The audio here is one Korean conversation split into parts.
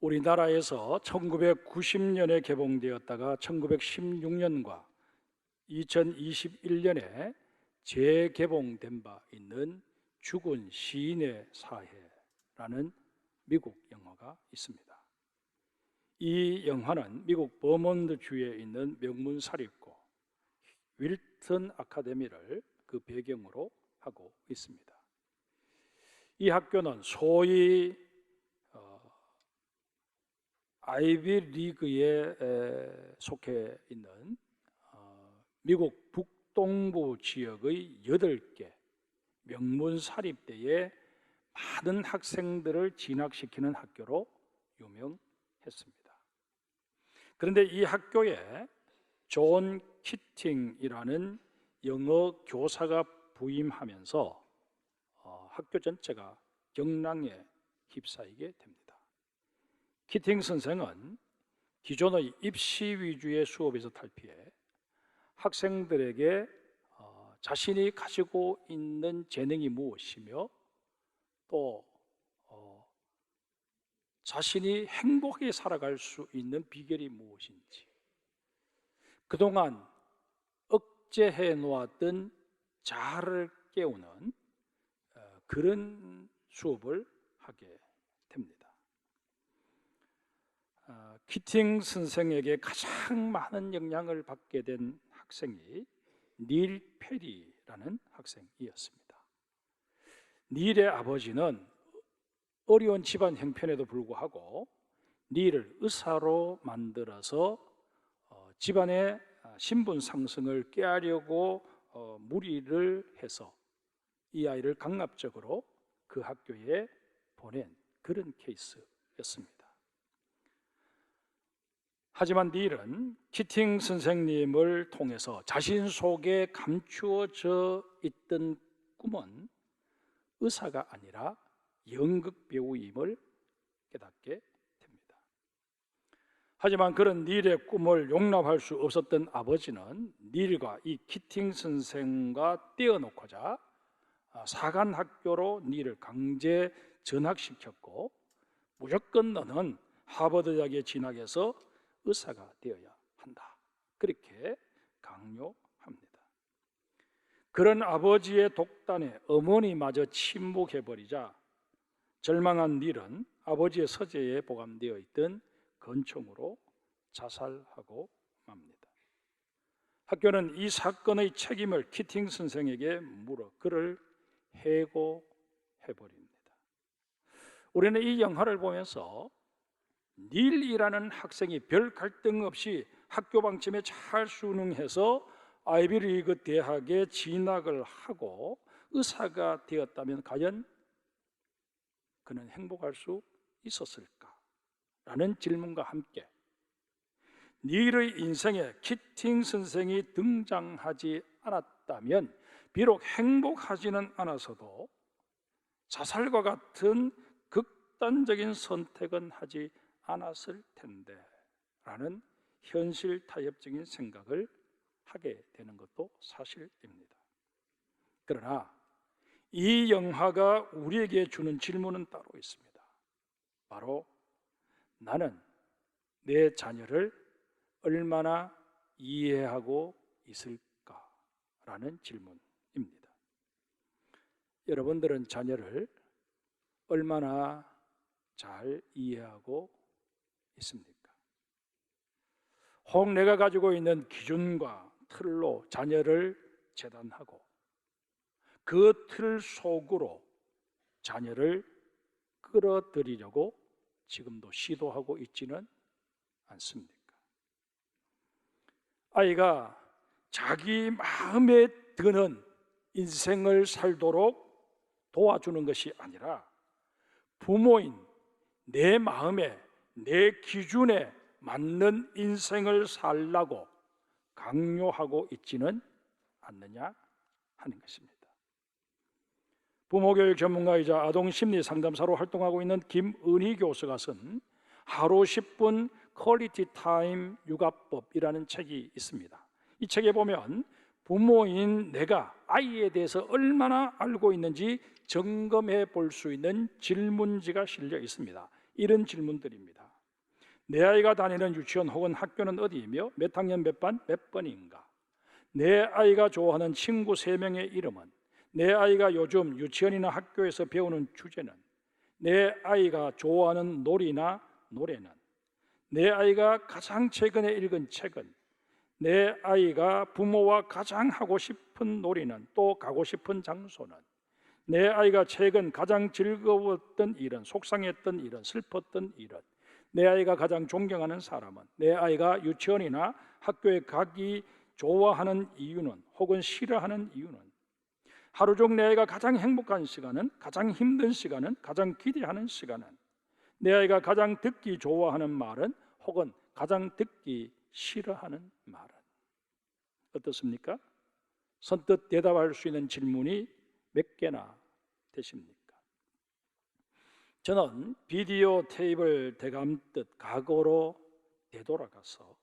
우리나라에서 1990년에 개봉되었다가 1916년과 2021년에 재개봉된 바 있는 죽은 시인의 사해라는 미국 영화가 있습니다. 이 영화는 미국 버몬드주에 있는 명문 사립고 윌턴 아카데미를 그 배경으로 하고 있습니다. 이 학교는 소위 아이비 리그에 속해 있는 미국 북동부 지역의 8개 명문 사립대의 많은 학생들을 진학시키는 학교로 유명했습니다. 그런데 이 학교에 존 키팅이라는 영어 교사가 부임하면서 학교 전체가 경랑에 휩싸이게 됩니다. 키팅 선생은 기존의 입시 위주의 수업에서 탈피해 학생들에게 자신이 가지고 있는 재능이 무엇이며 또 자신이 행복하게 살아갈 수 있는 비결이 무엇인지 그동안 억제해 놓았던 자아를 깨우는 그런 수업을 하게 됩니다. 키팅 선생에게 가장 많은 영향을 받게 된 학생이 닐 페리라는 학생이었습니다. 닐의 아버지는 어려운 집안 형편에도 불구하고 닐을 의사로 만들어서 집안의 신분 상승을 꾀하려고 무리를 해서 이 아이를 강압적으로 그 학교에 보낸 그런 케이스였습니다. 하지만 닐은 키팅 선생님을 통해서 자신 속에 감추어져 있던 꿈은 의사가 아니라 연극 배우임을 깨닫게 됩니다. 하지만 그런 닐의 꿈을 용납할 수 없었던 아버지는 닐과 이 키팅 선생과 떼어놓고자 사관학교로 닐을 강제 전학시켰고 무조건 너는 하버드 대학에 진학해서 의사가 되어야 한다. 그렇게 강요합니다. 그런 아버지의 독단에 어머니마저 침묵해버리자 절망한 닐은 아버지의 서재에 보관되어 있던 권총으로 자살하고 맙니다. 학교는 이 사건의 책임을 키팅 선생에게 물어 그를 해고해버립니다. 우리는 이 영화를 보면서 닐이라는 학생이 별 갈등 없이 학교 방침에 잘 순응해서 아이비리그 대학에 진학을 하고 의사가 되었다면 과연 그는 행복할 수 있었을까? 라는 질문과 함께 닐의 인생에 키팅 선생이 등장하지 않았다면 비록 행복하지는 않아서도 자살과 같은 극단적인 선택은 하지 않았을 텐데 라는 현실 타협적인 생각을 하게 되는 것도 사실입니다. 그러나 이 영화가 우리에게 주는 질문은 따로 있습니다. 바로 나는 내 자녀를 얼마나 이해하고 있을까라는 질문입니다. 여러분들은 자녀를 얼마나 잘 이해하고 있습니까? 혹 내가 가지고 있는 기준과 틀로 자녀를 재단하고 그 틀 속으로 자녀를 끌어들이려고 지금도 시도하고 있지는 않습니까? 아이가 자기 마음에 드는 인생을 살도록 도와주는 것이 아니라 부모인 내 마음에 내 기준에 맞는 인생을 살라고 강요하고 있지는 않느냐 하는 것입니다. 부모교육 전문가이자 아동심리 상담사로 활동하고 있는 김은희 교수가 쓴 하루 10분 퀄리티 타임 육아법이라는 책이 있습니다. 이 책에 보면 부모인 내가 아이에 대해서 얼마나 알고 있는지 점검해 볼 수 있는 질문지가 실려 있습니다. 이런 질문들입니다. 내 아이가 다니는 유치원 혹은 학교는 어디이며 몇 학년 몇 반 몇 번인가? 내 아이가 좋아하는 친구 3명의 이름은? 내 아이가 요즘 유치원이나 학교에서 배우는 주제는? 내 아이가 좋아하는 놀이나 노래는? 내 아이가 가장 최근에 읽은 책은? 내 아이가 부모와 가장 하고 싶은 놀이는? 또 가고 싶은 장소는? 내 아이가 최근 가장 즐거웠던 일은? 속상했던 일은? 슬펐던 일은? 내 아이가 가장 존경하는 사람은? 내 아이가 유치원이나 학교에 가기 좋아하는 이유는? 혹은 싫어하는 이유는? 하루 중 내 아이가 가장 행복한 시간은? 가장 힘든 시간은? 가장 기대하는 시간은? 내 아이가 가장 듣기 좋아하는 말은? 혹은 가장 듣기 싫어하는 말은? 어떻습니까? 선뜻 대답할 수 있는 질문이 몇 개나 되십니까? 저는 비디오 테이프를 되감듯 과거로 되돌아가서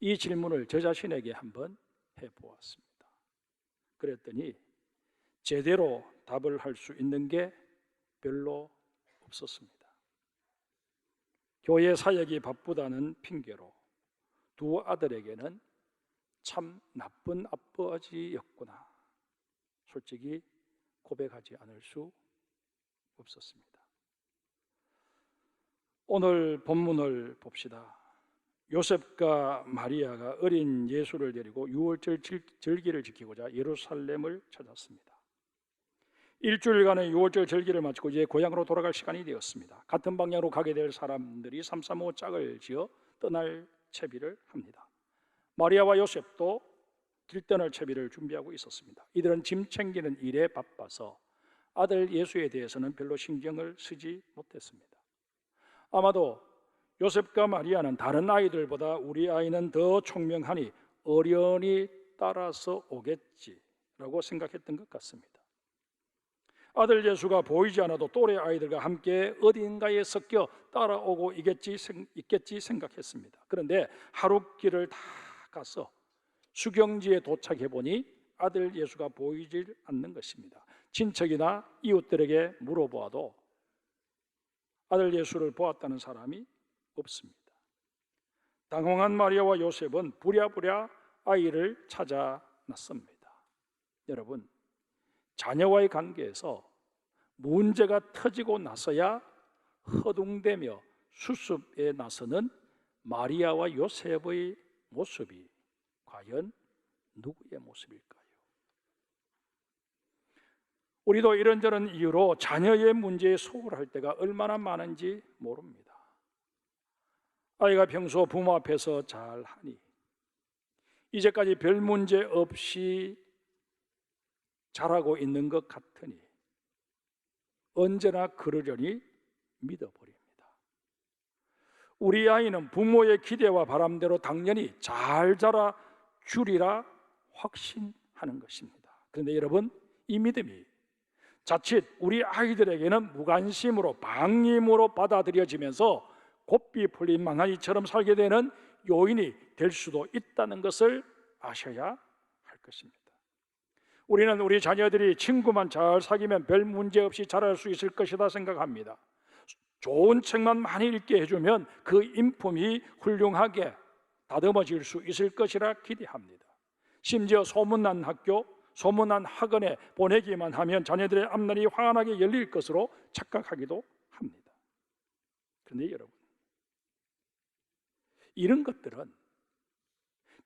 이 질문을 저 자신에게 한번 해보았습니다. 그랬더니 제대로 답을 할 수 있는 게 별로 없었습니다. 교회 사역이 바쁘다는 핑계로 두 아들에게는 참 나쁜 아버지였구나, 솔직히 고백하지 않을 수 없었습니다. 오늘 본문을 봅시다. 요셉과 마리아가 어린 예수를 데리고 유월절 절기를 지키고자 예루살렘을 찾았습니다. 일주일간의 유월절 절기를 마치고 이제 고향으로 돌아갈 시간이 되었습니다. 같은 방향으로 가게 될 사람들이 삼삼오오 짝을 지어 떠날 채비를 합니다. 마리아와 요셉도 길 떠날 채비를 준비하고 있었습니다. 이들은 짐 챙기는 일에 바빠서 아들 예수에 대해서는 별로 신경을 쓰지 못했습니다. 아마도 요셉과 마리아는 다른 아이들보다 우리 아이는 더 총명하니 어련히 따라서 오겠지라고 생각했던 것 같습니다. 아들 예수가 보이지 않아도 또래 아이들과 함께 어딘가에 섞여 따라오고 있겠지 생각했습니다. 그런데 하루 길을 다 가서 수경지에 도착해 보니 아들 예수가 보이질 않는 것입니다. 친척이나 이웃들에게 물어보아도 아들 예수를 보았다는 사람이 없습니다. 당황한 마리아와 요셉은 부랴부랴 아이를 찾아 났습니다. 여러분, 자녀와의 관계에서 문제가 터지고 나서야 허둥대며 수습에 나서는 마리아와 요셉의 모습이 과연 누구의 모습일까요? 우리도 이런저런 이유로 자녀의 문제에 소홀할 때가 얼마나 많은지 모릅니다. 아이가 평소 부모 앞에서 잘하니, 이제까지 별 문제 없이 자라고 있는 것 같으니 언제나 그러려니 믿어버립니다. 우리 아이는 부모의 기대와 바람대로 당연히 잘 자라 주리라 확신하는 것입니다. 그런데 여러분, 이 믿음이 자칫 우리 아이들에게는 무관심으로 방임으로 받아들여지면서 고삐 풀린 망아지처럼 살게 되는 요인이 될 수도 있다는 것을 아셔야 할 것입니다. 우리는 우리 자녀들이 친구만 잘 사귀면 별 문제 없이 자랄 수 있을 것이다 생각합니다. 좋은 책만 많이 읽게 해주면 그 인품이 훌륭하게 다듬어질 수 있을 것이라 기대합니다. 심지어 소문난 학교, 소문난 학원에 보내기만 하면 자녀들의 앞날이 환하게 열릴 것으로 착각하기도 합니다. 그런데 여러분, 이런 것들은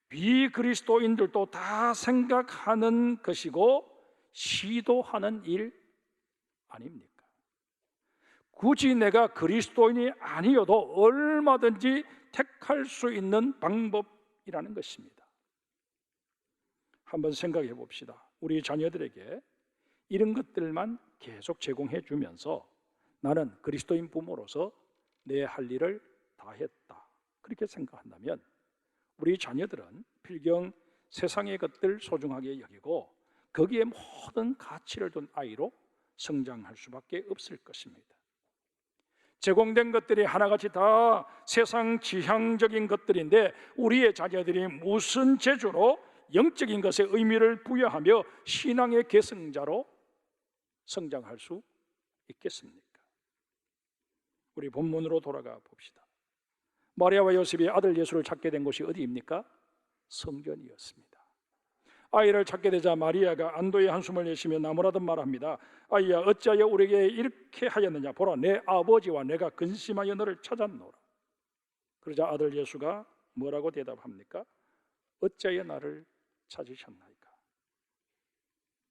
비그리스도인들도 다 생각하는 것이고 시도하는 일 아닙니까? 굳이 내가 그리스도인이 아니어도 얼마든지 택할 수 있는 방법이라는 것입니다. 한번 생각해 봅시다. 우리 자녀들에게 이런 것들만 계속 제공해 주면서 나는 그리스도인 부모로서 내 할 일을 다 했다, 그렇게 생각한다면 우리 자녀들은 필경 세상의 것들 소중하게 여기고 거기에 모든 가치를 둔 아이로 성장할 수밖에 없을 것입니다. 제공된 것들이 하나같이 다 세상 지향적인 것들인데 우리의 자녀들이 무슨 재주로 영적인 것에 의미를 부여하며 신앙의 계승자로 성장할 수 있겠습니까? 우리 본문으로 돌아가 봅시다. 마리아와 요셉이 아들 예수를 찾게 된 곳이 어디입니까? 성전이었습니다. 아이를 찾게 되자 마리아가 안도의 한숨을 내쉬며 나무라듯 말합니다. 아이야, 어찌하여 우리에게 이렇게 하였느냐? 보라, 내 아버지와 내가 근심하여 너를 찾았노라. 그러자 아들 예수가 뭐라고 대답합니까? 어찌하여 나를 찾으셨나이까?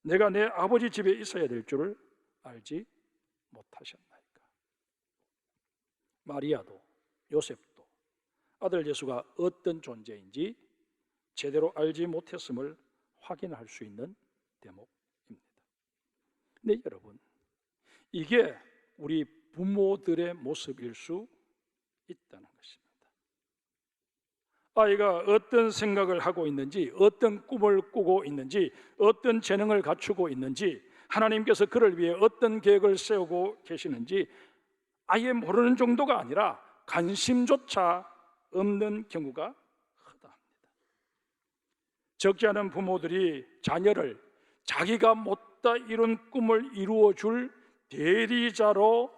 내가 내 아버지 집에 있어야 될 줄을 알지 못하셨나이까? 마리아도 요셉도 아들 예수가 어떤 존재인지 제대로 알지 못했음을 확인할 수 있는 대목입니다. 네, 여러분, 이게 우리 부모들의 모습일 수 있다는 것입니다. 아이가 어떤 생각을 하고 있는지, 어떤 꿈을 꾸고 있는지, 어떤 재능을 갖추고 있는지, 하나님께서 그를 위해 어떤 계획을 세우고 계시는지 아예 모르는 정도가 아니라 관심조차 없는 경우가 허다합니다. 적지 않은 부모들이 자녀를 자기가 못다 이룬 꿈을 이루어줄 대리자로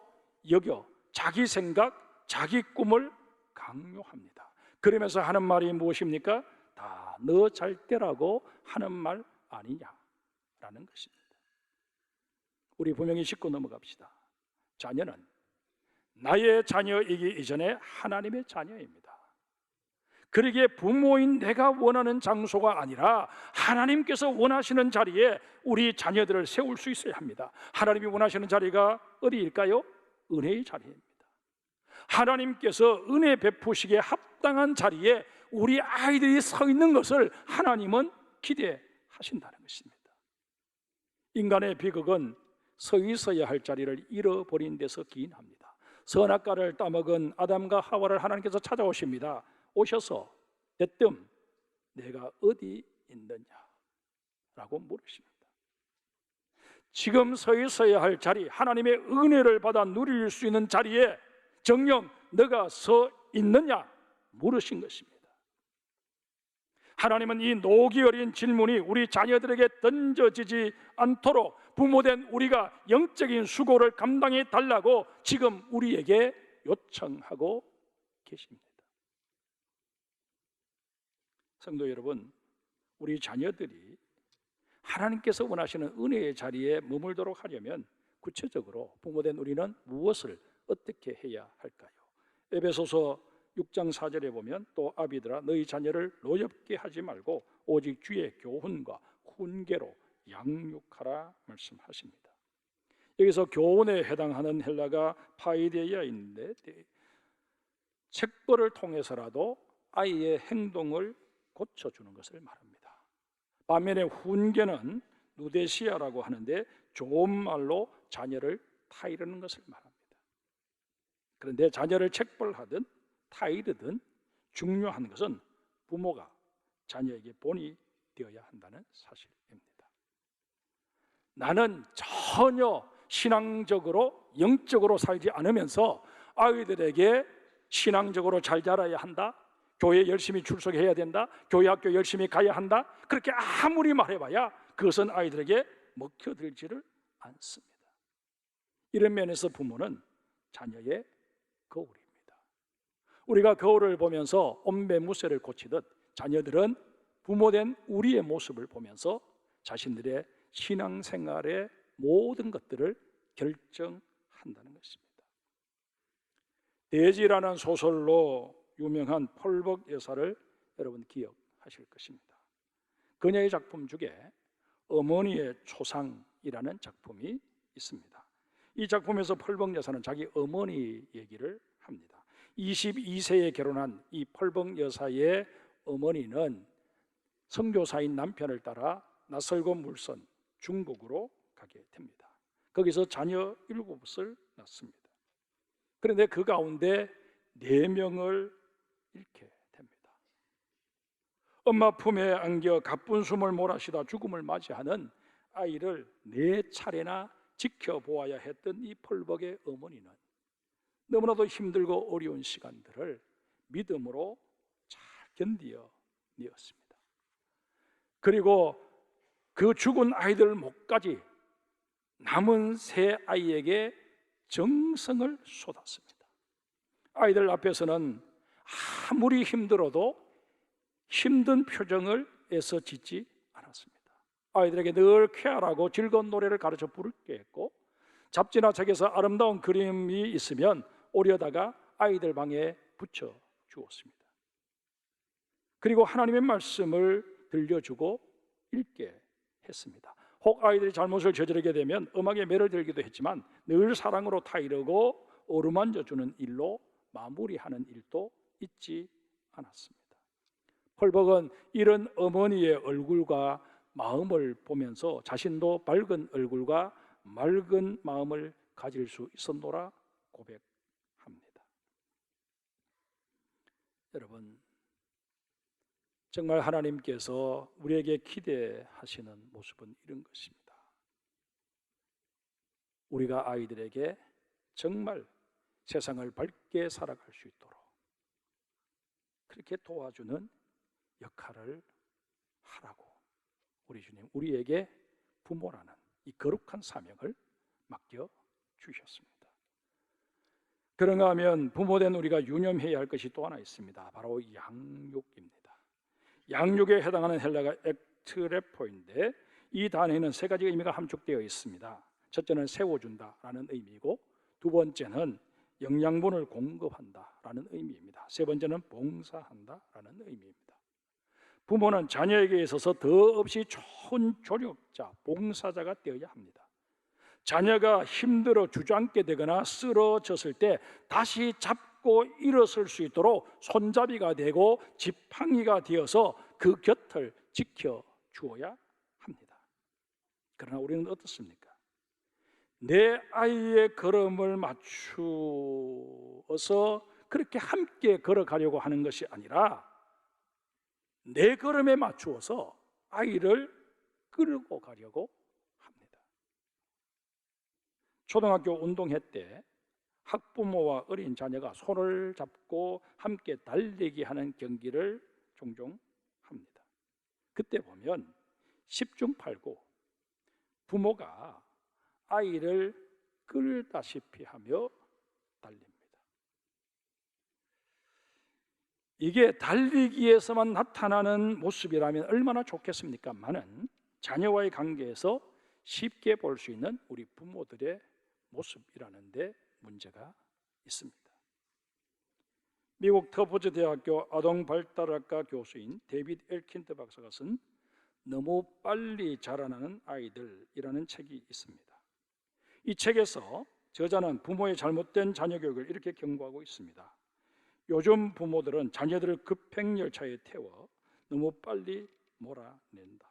여겨 자기 생각, 자기 꿈을 강요합니다. 그러면서 하는 말이 무엇입니까? 다 너 잘 때라고 하는 말 아니냐라는 것입니다. 우리 분명히 짚고 넘어갑시다. 자녀는 나의 자녀이기 이전에 하나님의 자녀입니다. 그러기에 부모인 내가 원하는 장소가 아니라 하나님께서 원하시는 자리에 우리 자녀들을 세울 수 있어야 합니다. 하나님이 원하시는 자리가 어디일까요? 은혜의 자리입니다. 하나님께서 은혜 베푸시기에 합당한 자리에 우리 아이들이 서 있는 것을 하나님은 기대하신다는 것입니다. 인간의 비극은 서 있어야 할 자리를 잃어버린 데서 기인합니다. 선악과를 따먹은 아담과 하와를 하나님께서 찾아오십니다. 오셔서 대뜸 내가 어디 있느냐라고 물으십니다. 지금 서 있어야 할 자리, 하나님의 은혜를 받아 누릴 수 있는 자리에 정녕 너가 서 있느냐 물으신 것입니다. 하나님은 이 노기 어린 질문이 우리 자녀들에게 던져지지 않도록 부모된 우리가 영적인 수고를 감당해 달라고 지금 우리에게 요청하고 계십니다. 성도 여러분, 우리 자녀들이 하나님께서 원하시는 은혜의 자리에 머물도록 하려면 구체적으로 부모된 우리는 무엇을 어떻게 해야 할까요? 에베소서 6장 4절에 보면 또 아비들아 너희 자녀를 노엽게 하지 말고 오직 주의 교훈과 훈계로 양육하라 말씀하십니다. 여기서 교훈에 해당하는 헬라가 파이데이아 있는데 책벌을 통해서라도 아이의 행동을 고쳐주는 것을 말합니다. 반면에 훈계는 누데시아라고 하는데 좋은 말로 자녀를 타이르는 것을 말합니다. 그런데 자녀를 책벌하든 타이르든 중요한 것은 부모가 자녀에게 본이 되어야 한다는 사실입니다. 나는 전혀 신앙적으로 영적으로 살지 않으면서 아이들에게 신앙적으로 잘 자라야 한다, 교회 열심히 출석해야 된다, 교회 학교 열심히 가야 한다, 그렇게 아무리 말해봐야 그것은 아이들에게 먹혀들지를 않습니다. 이런 면에서 부모는 자녀의 거울입니다. 우리가 거울을 보면서 온배무새를 고치듯 자녀들은 부모된 우리의 모습을 보면서 자신들의 신앙생활의 모든 것들을 결정한다는 것입니다. 대지라는 소설로 유명한 펄벅 여사를 여러분 기억하실 것입니다. 그녀의 작품 중에 어머니의 초상이라는 작품이 있습니다. 이 작품에서 펄벅 여사는 자기 어머니 얘기를 합니다. 22세에 결혼한 이 펄벅 여사의 어머니는 선교사인 남편을 따라 낯설고 물선 중국으로 가게 됩니다. 거기서 자녀 7을 낳습니다. 그런데 그 가운데 4명을 잃게 됩니다. 엄마 품에 안겨 가쁜 숨을 몰아쉬다 죽음을 맞이하는 아이를 4차례나 지켜보아야 했던 이 펄벅의 어머니는 너무나도 힘들고 어려운 시간들을 믿음으로 잘 견디어내었습니다. 그리고 그 죽은 아이들 목까지 남은 3아이에게 정성을 쏟았습니다. 아이들 앞에서는 아무리 힘들어도 힘든 표정을 애써 짓지 않았습니다. 아이들에게 늘 쾌활하고 즐거운 노래를 가르쳐 부르게 했고, 잡지나 책에서 아름다운 그림이 있으면 오려다가 아이들 방에 붙여 주었습니다. 그리고 하나님의 말씀을 들려주고 읽게 했습니다. 혹 아이들이 잘못을 저지르게 되면 음악에 매를 들기도 했지만 늘 사랑으로 타이르고 어루만져 주는 일로 마무리하는 일도 잊지 않았습니다. 펄벅은 이런 어머니의 얼굴과 마음을 보면서 자신도 밝은 얼굴과 맑은 마음을 가질 수 있었노라 고백합니다. 여러분, 정말 하나님께서 우리에게 기대하시는 모습은 이런 것입니다. 우리가 아이들에게 정말 세상을 밝게 살아갈 수 있도록 그렇게 도와주는 역할을 하라고 우리 주님 우리에게 부모라는 이 거룩한 사명을 맡겨 주셨습니다. 그런가 하면 부모된 우리가 유념해야 할 것이 또 하나 있습니다. 바로 양육입니다. 양육에 해당하는 헬라가 엑트레포인데 이 단어에는 세 가지 의미가 함축되어 있습니다. 첫째는 세워준다라는 의미이고, 두 번째는 영양분을 공급한다라는 의미입니다. 세 번째는 봉사한다라는 의미입니다. 부모는 자녀에게 있어서 더없이 좋은 조력자, 봉사자가 되어야 합니다. 자녀가 힘들어 주저앉게 되거나 쓰러졌을 때 다시 잡고 일어설 수 있도록 손잡이가 되고 지팡이가 되어서 그 곁을 지켜주어야 합니다. 그러나 우리는 어떻습니까? 내 아이의 걸음을 맞추어서 그렇게 함께 걸어가려고 하는 것이 아니라 내 걸음에 맞추어서 아이를 끌고 가려고 합니다. 초등학교 운동회 때 학부모와 어린 자녀가 손을 잡고 함께 달리기 하는 경기를 종종 합니다. 그때 보면 10중 8구 부모가 아이를 끌다시피 하며 달립니다. 이게 달리기에서만 나타나는 모습이라면 얼마나 좋겠습니까마는 자녀와의 관계에서 쉽게 볼 수 있는 우리 부모들의 모습이라는 데 문제가 있습니다. 미국 터프즈 대학교 아동발달학과 교수인 데이비드 엘킨트 박사가 쓴 너무 빨리 자라나는 아이들이라는 책이 있습니다. 이 책에서 저자는 부모의 잘못된 자녀 교육을 이렇게 경고하고 있습니다. 요즘 부모들은 자녀들을 급행열차에 태워 너무 빨리 몰아낸다.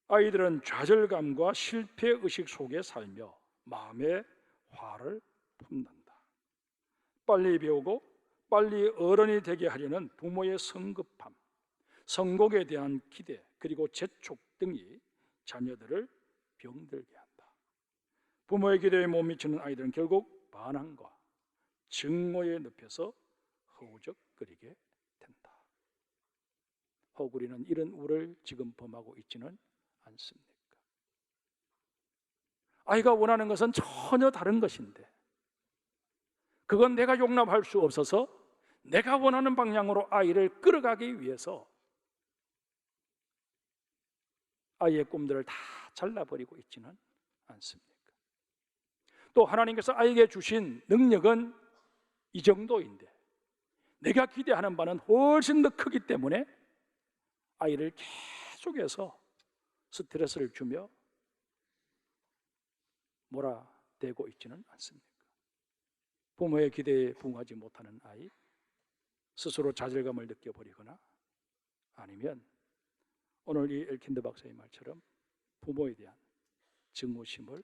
아이들은 좌절감과 실패의식 속에 살며 마음에 화를 품는다. 빨리 배우고 빨리 어른이 되게 하려는 부모의 성급함, 성공에 대한 기대, 그리고 재촉 등이 자녀들을 병들게 한다. 부모의 기대에 못 미치는 아이들은 결국 반항과 증오의 늪에서 허우적거리게 된다. 혹 우리는 이런 우를 지금 범하고 있지는 않습니까? 아이가 원하는 것은 전혀 다른 것인데 그건 내가 용납할 수 없어서 내가 원하는 방향으로 아이를 끌어가기 위해서 아이의 꿈들을 다 잘라버리고 있지는 않습니까? 또 하나님께서 아이에게 주신 능력은 이 정도인데 내가 기대하는 바는 훨씬 더 크기 때문에 아이를 계속해서 스트레스를 주며 몰아대고 있지는 않습니까? 부모의 기대에 부응하지 못하는 아이, 스스로 좌절감을 느껴버리거나 아니면 오늘 이 엘킨드 박사의 말처럼 부모에 대한 증오심을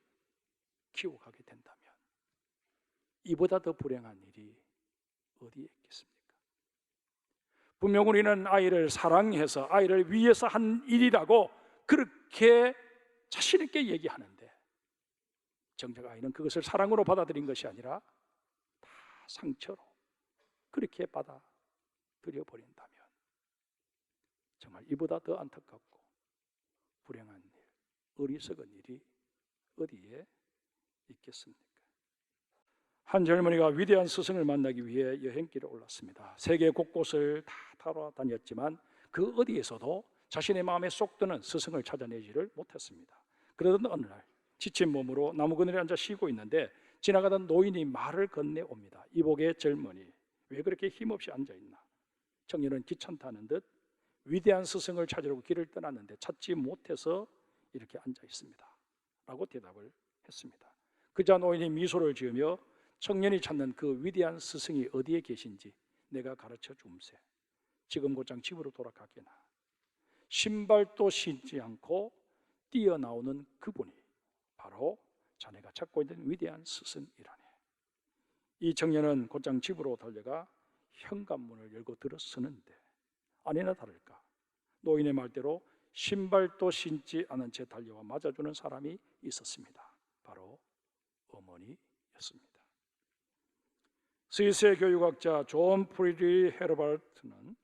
키워가게 된다면 이보다 더 불행한 일이 어디에 있겠습니까? 분명 우리는 아이를 사랑해서 아이를 위해서 한 일이라고 그렇게 자신 있게 얘기하는데 정작 아이는 그것을 사랑으로 받아들인 것이 아니라 다 상처로 그렇게 받아들여 버린다면 정말 이보다 더 안타깝고 불행한 일, 어리석은 일이 어디에 있겠습니까? 한 젊은이가 위대한 스승을 만나기 위해 여행길에 올랐습니다. 세계 곳곳을 다 돌아다녔지만 그 어디에서도 자신의 마음에 쏙 드는 스승을 찾아내지를 못했습니다. 그러던 어느 날 지친 몸으로 나무 그늘에 앉아 쉬고 있는데 지나가던 노인이 말을 건네옵니다. 이복의 젊은이, 왜 그렇게 힘없이 앉아있나? 청년은 귀찮다는 듯 위대한 스승을 찾으려고 길을 떠났는데 찾지 못해서 이렇게 앉아있습니다 라고 대답을 했습니다. 그자 노인이 미소를 지으며 청년이 찾는 그 위대한 스승이 어디에 계신지 내가 가르쳐 줌세. 지금 곧장 집으로 돌아가게나. 신발도 신지 않고 뛰어나오는 그분이 바로 자네가 찾고 있는 위대한 스승이라네. 이 청년은 곧장 집으로 달려가 현관문을 열고 들어서는데 아니나 다를까 노인의 말대로 신발도 신지 않은 채 달려와 맞아주는 사람이 있었습니다. 바로 어머니였습니다. 스위스의 교육학자 존 프리드리 헤르바르트는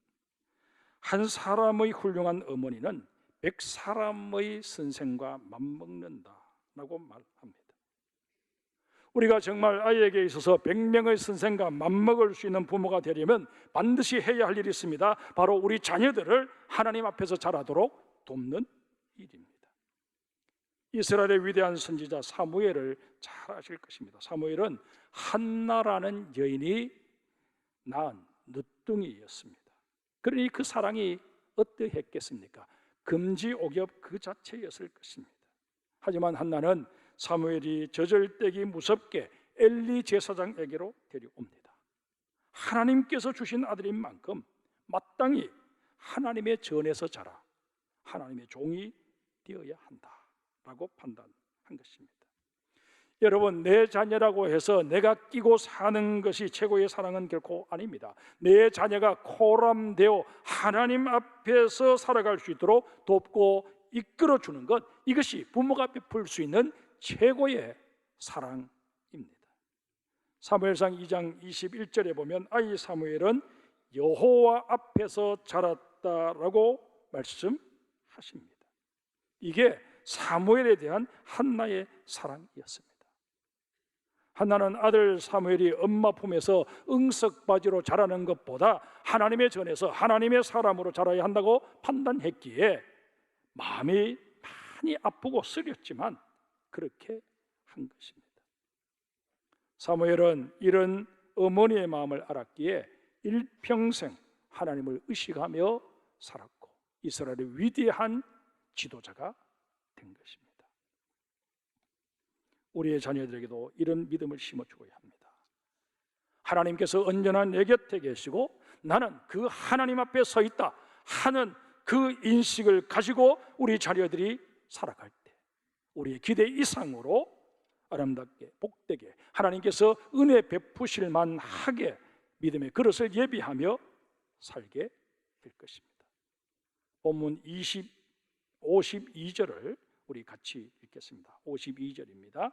한 사람의 훌륭한 어머니는 100사람의 선생과 맞먹는다라고 말합니다. 우리가 정말 아이에게 있어서 100명의 선생과 맞먹을 수 있는 부모가 되려면 반드시 해야 할 일이 있습니다. 바로 우리 자녀들을 하나님 앞에서 자라도록 돕는 일입니다. 이스라엘의 위대한 선지자 사무엘을 잘 아실 것입니다. 사무엘은 한나라는 여인이 낳은 늦둥이였습니다. 그러니 그 사랑이 어떠했겠습니까? 금지옥엽 그 자체였을 것입니다. 하지만 한나는 사무엘이 저절대기 무섭게 엘리 제사장에게로 데려옵니다. 하나님께서 주신 아들인 만큼 마땅히 하나님의 전에서 자라 하나님의 종이 되어야 한다라고 판단한 것입니다. 여러분, 내 자녀라고 해서 내가 끼고 사는 것이 최고의 사랑은 결코 아닙니다. 내 자녀가 코람되어 하나님 앞에서 살아갈 수 있도록 돕고 이끌어주는 것, 이것이 부모가 베풀 수 있는 최고의 사랑입니다. 사무엘상 2장 21절에 보면 아이 사무엘은 여호와 앞에서 자랐다라고 말씀하십니다. 이게 사무엘에 대한 한나의 사랑이었습니다. 한나는 아들 사무엘이 엄마 품에서 응석바지로 자라는 것보다 하나님의 전에서 하나님의 사람으로 자라야 한다고 판단했기에 마음이 많이 아프고 쓰렸지만 그렇게 한 것입니다. 사무엘은 이런 어머니의 마음을 알았기에 일평생 하나님을 의식하며 살았고 이스라엘의 위대한 지도자가 된 것입니다. 우리의 자녀들에게도 이런 믿음을 심어주어야 합니다. 하나님께서 언제나 내 곁에 계시고 나는 그 하나님 앞에 서 있다 하는 그 인식을 가지고 우리 자녀들이 살아갈 때 우리의 기대 이상으로 아름답게 복되게 하나님께서 은혜 베푸실 만하게 믿음의 그릇을 예비하며 살게 될 것입니다. 본문 52절을 우리 같이 읽겠습니다. 52절입니다.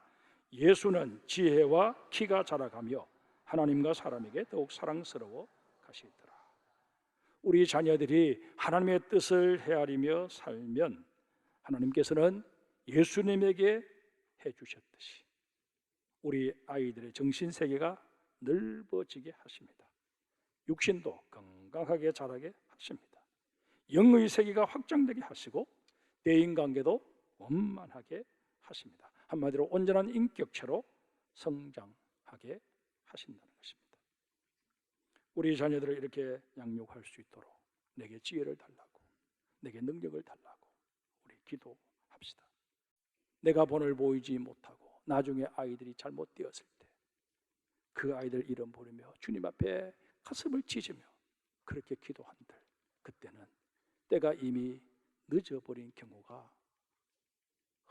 예수는 지혜와 키가 자라가며 하나님과 사람에게 더욱 사랑스러워 가시더라. 우리 자녀들이 하나님의 뜻을 헤아리며 살면 하나님께서는 예수님에게 해주셨듯이 우리 아이들의 정신세계가 넓어지게 하십니다. 육신도 건강하게 자라게 하십니다. 영의 세계가 확장되게 하시고 대인관계도 원만하게 하십니다. 한마디로 온전한 인격체로 성장하게 하신다는 것입니다. 우리 자녀들을 이렇게 양육할 수 있도록 내게 지혜를 달라고 내게 능력을 달라고 우리 기도합시다. 내가 본을 보이지 못하고 나중에 아이들이 잘못되었을 때 그 아이들 이름 부르며 주님 앞에 가슴을 찢으며 그렇게 기도한들 그때는 때가 이미 늦어버린 경우가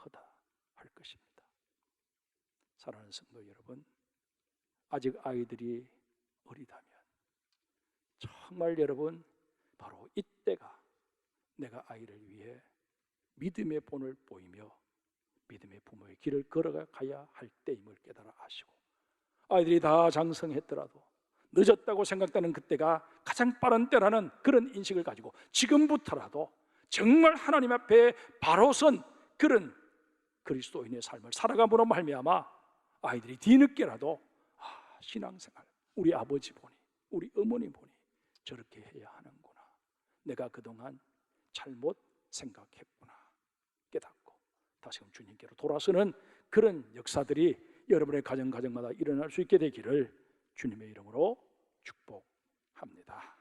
허다할 것입니다. 사랑하는 성도 여러분, 아직 아이들이 어리다면 정말 여러분 바로 이때가 내가 아이를 위해 믿음의 본을 보이며 믿음의 부모의 길을 걸어가야 할 때임을 깨달아 아시고 아이들이 다 장성했더라도 늦었다고 생각되는 그때가 가장 빠른 때라는 그런 인식을 가지고 지금부터라도 정말 하나님 앞에 바로 선 그런 그리스도인의 삶을 살아감으로 말미암아 아이들이 뒤늦게라도 신앙생활, 우리 아버지 보니, 우리 어머니 보니 저렇게 해야 하는구나, 내가 그동안 잘못 생각했구나 깨닫고 다시금 주님께로 돌아서는 그런 역사들이 여러분의 가정마다 일어날 수 있게 되기를 주님의 이름으로 축복합니다.